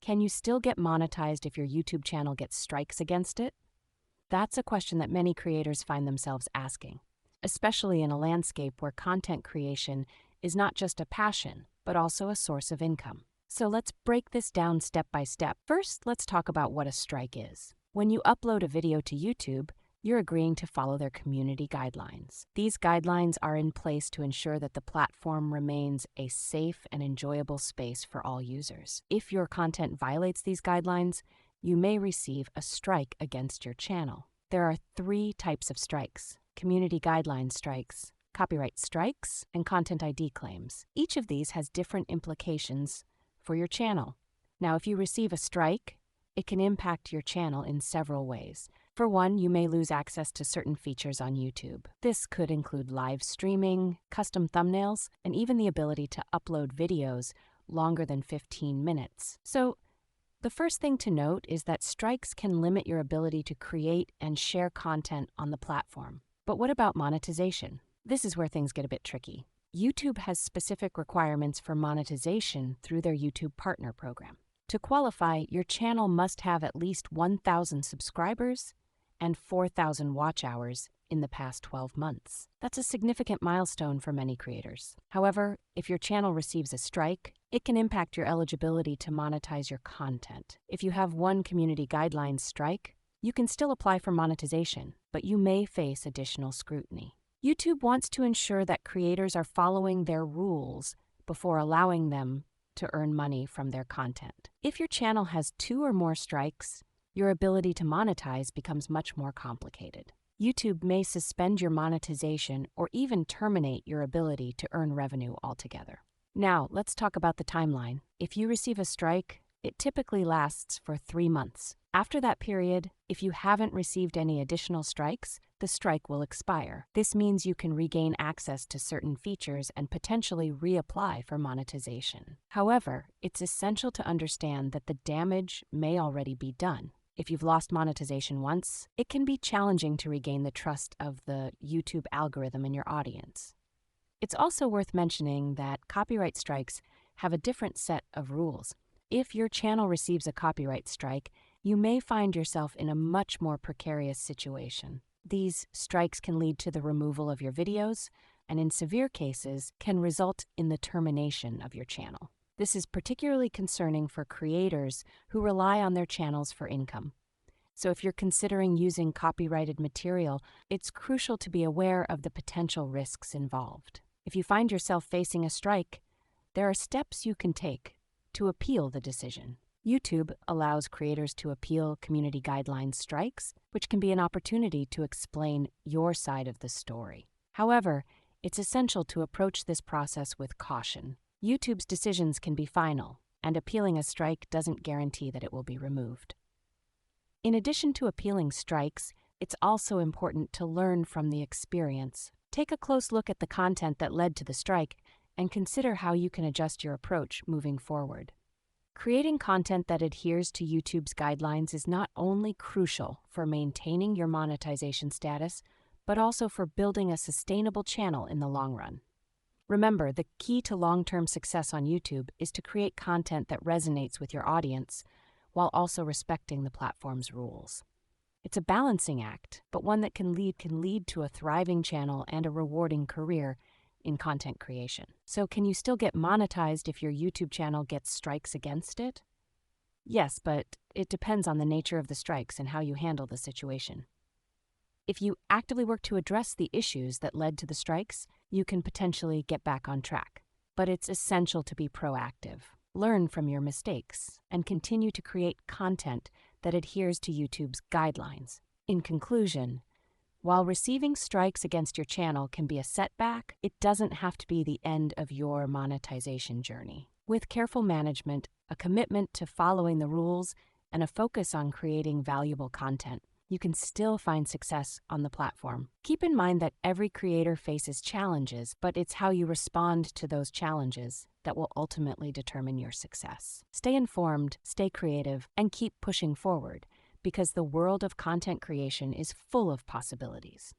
Can you still get monetized if your YouTube channel gets strikes against it? That's a question that many creators find themselves asking, especially in a landscape where content creation is not just a passion, but also a source of income. So let's break this down step by step. First, let's talk about what a strike is. When you upload a video to YouTube, you're agreeing to follow their community guidelines. These guidelines are in place to ensure that the platform remains a safe and enjoyable space for all users. If your content violates these guidelines, you may receive a strike against your channel. There are 3 types of strikes: community guideline strikes, copyright strikes, and content ID claims. Each of these has different implications for your channel. Now, if you receive a strike, it can impact your channel in several ways. For one, you may lose access to certain features on YouTube. This could include live streaming, custom thumbnails, and even the ability to upload videos longer than 15 minutes. So, the first thing to note is that strikes can limit your ability to create and share content on the platform. But what about monetization? This is where things get a bit tricky. YouTube has specific requirements for monetization through their YouTube Partner Program. To qualify, your channel must have at least 1,000 subscribers and 4,000 watch hours in the past 12 months. That's a significant milestone for many creators. However, if your channel receives a strike, it can impact your eligibility to monetize your content. If you have one community guidelines strike, you can still apply for monetization, but you may face additional scrutiny. YouTube wants to ensure that creators are following their rules before allowing them to earn money from their content. If your channel has 2 or more strikes, your ability to monetize becomes much more complicated. YouTube may suspend your monetization or even terminate your ability to earn revenue altogether. Now, let's talk about the timeline. If you receive a strike, it typically lasts for 3 months. After that period, if you haven't received any additional strikes, the strike will expire. This means you can regain access to certain features and potentially reapply for monetization. However, it's essential to understand that the damage may already be done. If you've lost monetization once, it can be challenging to regain the trust of the YouTube algorithm and your audience. It's also worth mentioning that copyright strikes have a different set of rules. If your channel receives a copyright strike, you may find yourself in a much more precarious situation. These strikes can lead to the removal of your videos, and in severe cases, can result in the termination of your channel. This is particularly concerning for creators who rely on their channels for income. So if you're considering using copyrighted material, it's crucial to be aware of the potential risks involved. If you find yourself facing a strike, there are steps you can take to appeal the decision. YouTube allows creators to appeal community guidelines strikes, which can be an opportunity to explain your side of the story. However, it's essential to approach this process with caution. YouTube's decisions can be final, and appealing a strike doesn't guarantee that it will be removed. In addition to appealing strikes, it's also important to learn from the experience. Take a close look at the content that led to the strike and consider how you can adjust your approach moving forward. Creating content that adheres to YouTube's guidelines is not only crucial for maintaining your monetization status, but also for building a sustainable channel in the long run. Remember, the key to long-term success on YouTube is to create content that resonates with your audience while also respecting the platform's rules. It's a balancing act, but one that can lead to a thriving channel and a rewarding career in content creation. So can you still get monetized if your YouTube channel gets strikes against it? Yes, but it depends on the nature of the strikes and how you handle the situation. If you actively work to address the issues that led to the strikes, you can potentially get back on track. But it's essential to be proactive, learn from your mistakes, and continue to create content that adheres to YouTube's guidelines. In conclusion, while receiving strikes against your channel can be a setback, it doesn't have to be the end of your monetization journey. With careful management, a commitment to following the rules, and a focus on creating valuable content, you can still find success on the platform. Keep in mind that every creator faces challenges, but it's how you respond to those challenges that will ultimately determine your success. Stay informed, stay creative, and keep pushing forward, because the world of content creation is full of possibilities.